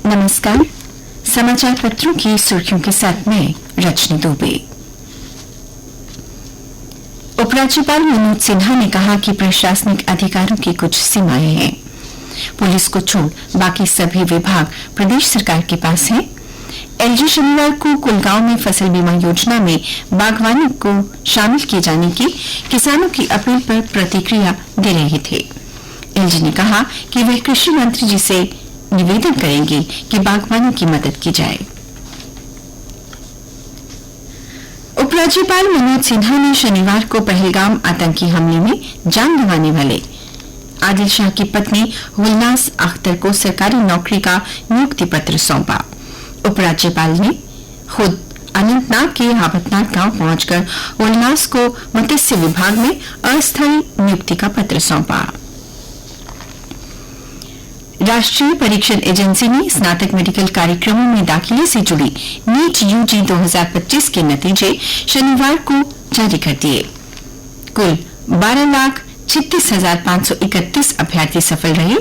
नमस्कार। समाचार पत्रों की सुर्खियों के साथ मैं रजनी दुबे। उपराज्यपाल मनोज सिन्हा ने कहा कि प्रशासनिक अधिकारों की कुछ सीमाएं हैं। पुलिस को छोड़ बाकी सभी विभाग प्रदेश सरकार के पास हैं। एलजी शनिवार को कुलगांव में फसल बीमा योजना में बागवानी को शामिल किए जाने की किसानों की अपील पर प्रतिक्रिया दे रहे थे। एलजी ने कहा कि वे कृषि मंत्री जी से निवेदन करेंगे कि बागवानी की मदद की जाए। उपराज्यपाल मनोज सिन्हा ने शनिवार को पहलगाम आतंकी हमले में जान गंवाने वाले आदिल शाह की पत्नी गुलनाज अख्तर को सरकारी नौकरी का नियुक्ति पत्र सौंपा। उपराज्यपाल ने खुद अनंतनाग के हाबतनाग गांव पहुंचकर गुलनाज को मत्स्य विभाग में अस्थायी नियुक्ति का पत्र सौंपा। राष्ट्रीय परीक्षण एजेंसी ने स्नातक मेडिकल कार्यक्रमों में दाखिले से जुड़ी नीट यूजी 2025 के नतीजे शनिवार को जारी कर दिए। कुल 12,36,531 अभ्यर्थी सफल रहे,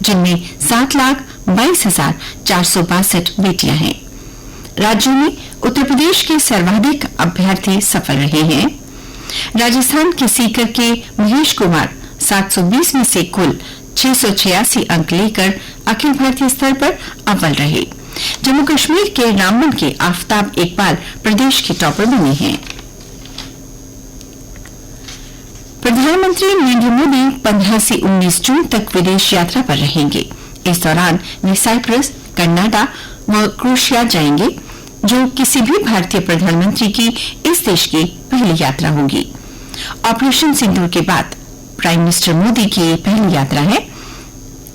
जिनमें 7,22,462 बेटियां हैं। राज्यों में उत्तर प्रदेश के सर्वाधिक अभ्यर्थी सफल रहे हैं। राजस्थान के सीकर के महेश कुमार 720 में से कुल 686 अंक लेकर अखिल भारतीय स्तर पर अव्वल रहे। जम्मू कश्मीर के रामबन के आफताब इकबाल प्रदेश के टॉपर बने हैं। प्रधानमंत्री नरेंद्र मोदी 15 से 19 जून तक विदेश यात्रा पर रहेंगे। इस दौरान वे साइप्रस, कनाडा व क्रोएशिया जाएंगे, जो किसी भी भारतीय प्रधानमंत्री की इस देश की पहली यात्रा होगी। ऑपरेशन सिंदूर के बाद प्राइम मिनिस्टर मोदी की पहली यात्रा है।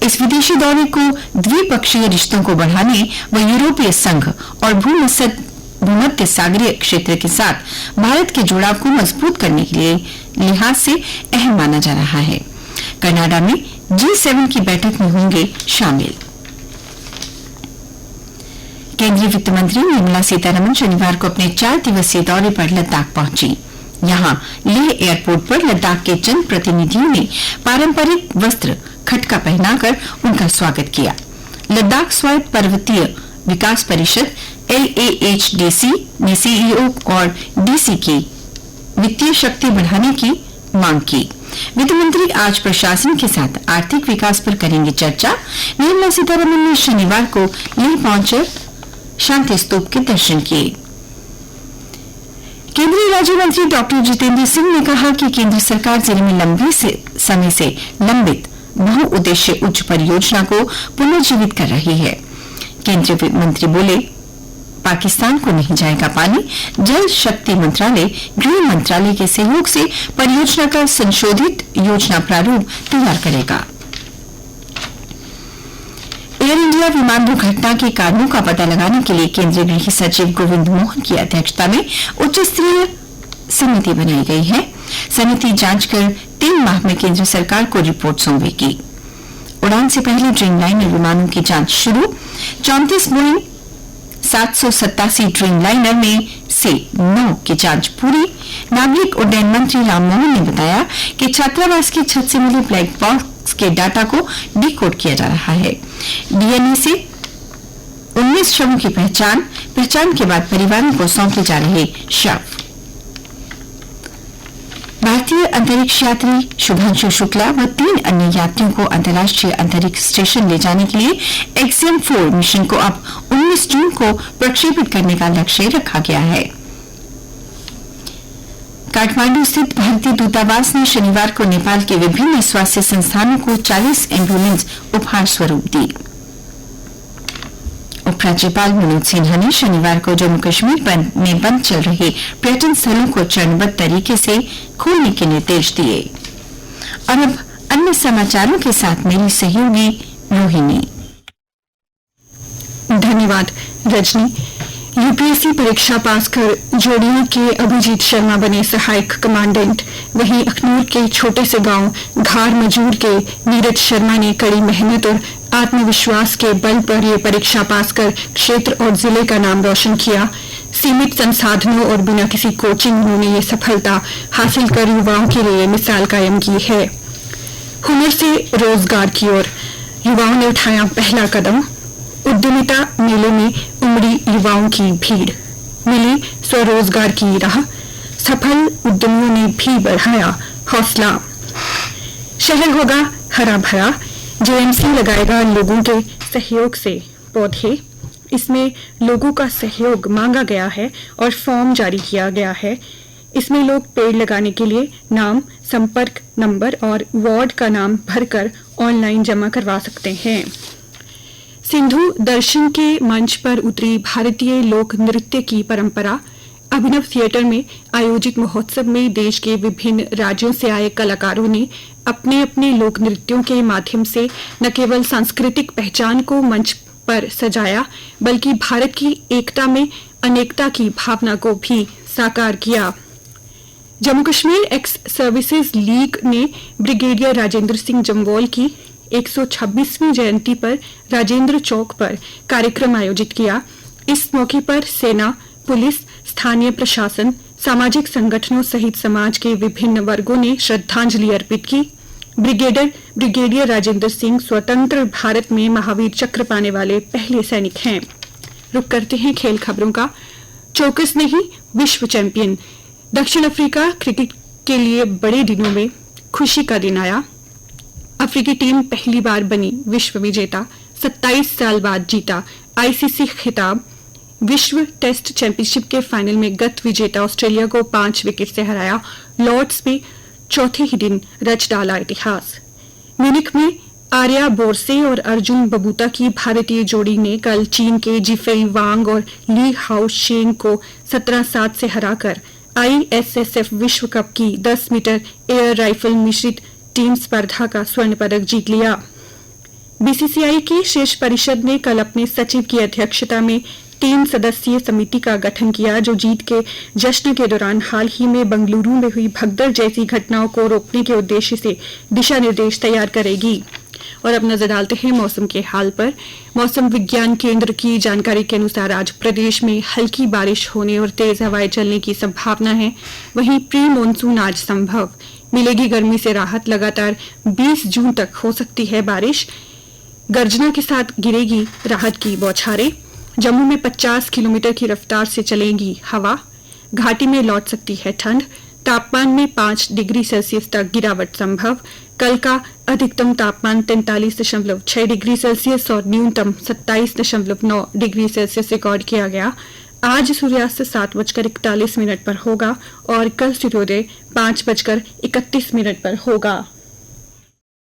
इस विदेशी दौरे को द्विपक्षीय रिश्तों को बढ़ाने व यूरोपीय संघ और भूमध्य सागरीय क्षेत्र के साथ भारत के जुड़ाव को मजबूत करने के लिहाज से अहम माना जा रहा है। कनाडा में G7 की बैठक में होंगे शामिल। केंद्रीय वित्त मंत्री निर्मला सीतारमण शनिवार को अपने 4 दिवसीय दौरे पर लद्दाख पहुंची। यहां लेह एयरपोर्ट पर लद्दाख के जन प्रतिनिधियों ने पारंपरिक वस्त्र खटका पहनाकर उनका स्वागत किया। लद्दाख स्वायत्त पर्वतीय विकास परिषद LAHDC ने CEO और DC की वित्तीय शक्ति बढ़ाने की मांग की। वित्त मंत्री आज प्रशासन के साथ आर्थिक विकास पर करेंगे चर्चा। निर्मला सीतारमण ने शनिवार को लेह पहुंचकर शांति स्तूप के दर्शन किए। केंद्रीय राज्य मंत्री डॉक्टर जितेंद्र सिंह ने कहा कि केंद्र सरकार जिले में लंबे समय से लंबित बहुउद्देश्य उच्च परियोजना को पुनर्जीवित कर रही है। केंद्रीय मंत्री बोले, पाकिस्तान को नहीं जाएगा पानी। जल शक्ति मंत्रालय गृह मंत्रालय के सहयोग से परियोजना का संशोधित योजना प्रारूप तैयार करेगा। एयर इंडिया विमान दुर्घटना के कारणों का पता लगाने के लिए केंद्रीय गृह सचिव गोविंद मोहन की अध्यक्षता में उच्च स्तरीय समिति बनाई गई है। समिति जांच कर 3 माह में केंद्र सरकार को रिपोर्ट सौंपेगी। उड़ान से पहले ड्रीमलाइनर विमानों की जांच शुरू। 34 बोइंग 787 ड्रीमलाइनर में से 9 की जांच पूरी। नागरिक उड्डयन मंत्री राममोहन ने बताया कि छात्रावास की छत से मिले ब्लैक बॉक्स के डाटा को डिकोड किया जा रहा है। डीएनए से 19 शवों की पहचान के बाद परिवारों को सौंपे जा रहे शव। भारतीय अंतरिक्ष यात्री शुभांशु शुक्ला व 3 अन्य यात्रियों को अंतर्राष्ट्रीय अंतरिक्ष स्टेशन ले जाने के लिए एक्सियम 4 मिशन को अब 19 जून को प्रक्षेपित करने का लक्ष्य रखा गया है। काठमांडू स्थित भारतीय दूतावास ने शनिवार को नेपाल के विभिन्न स्वास्थ्य संस्थानों को 40 एम्बुलेंस उपहार स्वरूप दी। उपराज्यपाल मनोज सिन्हा ने शनिवार को जम्मू कश्मीर में बंद चल रहे पर्यटन स्थलों को चरणबद्ध तरीके से खोलने के निर्देश दिए। और अब अन्य समाचारों के साथ मेरी सहयोगी रोहिणी। धन्यवाद रजनी। यूपीएससी परीक्षा पास कर जोड़ियों के अभिजीत शर्मा बने सहायक कमांडेंट। वहीं अखनूर के छोटे से गांव घार मजूर के नीरज शर्मा ने कड़ी मेहनत और आत्मविश्वास के बल पर ये परीक्षा पास कर क्षेत्र और जिले का नाम रोशन किया। सीमित संसाधनों और बिना किसी कोचिंग उन्होंने ये सफलता हासिल कर युवाओं के लिए मिसाल कायम की है। हुनर से रोजगार की ओर युवाओं ने उठाया पहला कदम। उद्यमिता मेले में उमड़ी युवाओं की भीड़, मिली स्वरोजगार की राह, सफल उद्यमियों ने भी बढ़ाया हौसला। शहर होगा हरा भरा, जेएमसी लगाएगा लोगों के सहयोग से पौधे। इसमें लोगों का सहयोग मांगा गया है और फॉर्म जारी किया गया है। इसमें लोग पेड़ लगाने के लिए नाम, संपर्क नंबर और वार्ड का नाम भरकर ऑनलाइन जमा करवा सकते हैं। सिंधु दर्शन के मंच पर उतरी भारतीय लोक नृत्य की परंपरा। अभिनव थिएटर में आयोजित महोत्सव में देश के विभिन्न राज्यों से आए कलाकारों ने अपने अपने लोक नृत्यों के माध्यम से न केवल सांस्कृतिक पहचान को मंच पर सजाया, बल्कि भारत की एकता में अनेकता की भावना को भी साकार किया। Jammu Kashmir x services league ने ब्रिगेडियर राजेंद्र सिंह जम्वाल की 126वीं जयंती पर राजेंद्र चौक पर कार्यक्रम आयोजित किया। इस मौके पर सेना, पुलिस, स्थानीय प्रशासन, सामाजिक संगठनों सहित समाज के विभिन्न वर्गों ने श्रद्धांजलि अर्पित की। ब्रिगेडियर राजेंद्र सिंह स्वतंत्र भारत में महावीर चक्र पाने वाले पहले सैनिक हैं। रुक करते हैं खेल खबरों का। चौकस नहीं, विश्व चैंपियन। दक्षिण अफ्रीका क्रिकेट के लिए बड़े दिनों में खुशी का दिन आया। अफ्रीकी टीम पहली बार बनी विश्व विजेता, 27 साल बाद जीता आईसीसी खिताब। विश्व टेस्ट चैंपियनशिप के फाइनल में गत विजेता ऑस्ट्रेलिया को 5 विकेट से हराया। लॉर्ड्स में चौथे ही दिन रच डाला इतिहास। म्यूनिख में आर्या बोरसे और अर्जुन बबूता की भारतीय जोड़ी ने कल चीन के जिफेई वांग और ली हाउ शेंग को 17-7 से हराकर आईएसएसएफ विश्व कप की 10 मीटर एयर राइफल मिश्रित टीम स्पर्धा का स्वर्ण पदक जीत लिया। बीसीसीआई की शीर्ष परिषद ने कल अपने सचिव की अध्यक्षता में 3 सदस्यीय समिति का गठन किया, जो जीत के जश्न के दौरान हाल ही में बंगलुरु में हुई भगदड़ जैसी घटनाओं को रोकने के उद्देश्य से दिशा निर्देश तैयार करेगी। और अब नजर डालते हैं मौसम के हाल पर। मौसम विज्ञान केंद्र की जानकारी के अनुसार आज प्रदेश में हल्की बारिश होने और तेज हवाएं चलने की संभावना है। वहीं प्री मानसून आज संभव, मिलेगी गर्मी से राहत। लगातार 20 जून तक हो सकती है बारिश, गर्जना के साथ गिरेगी राहत की बौछारें। जम्मू में 50 किलोमीटर की रफ्तार से चलेगी हवा। घाटी में लौट सकती है ठंड। तापमान में 5 डिग्री सेल्सियस तक गिरावट संभव। कल का अधिकतम तापमान 43.6 डिग्री सेल्सियस और न्यूनतम 27.9 डिग्री सेल्सियस रिकॉर्ड किया गया। आज सूर्यास्त 7:41 पर होगा और कल सूर्योदय 5:31 पर होगा।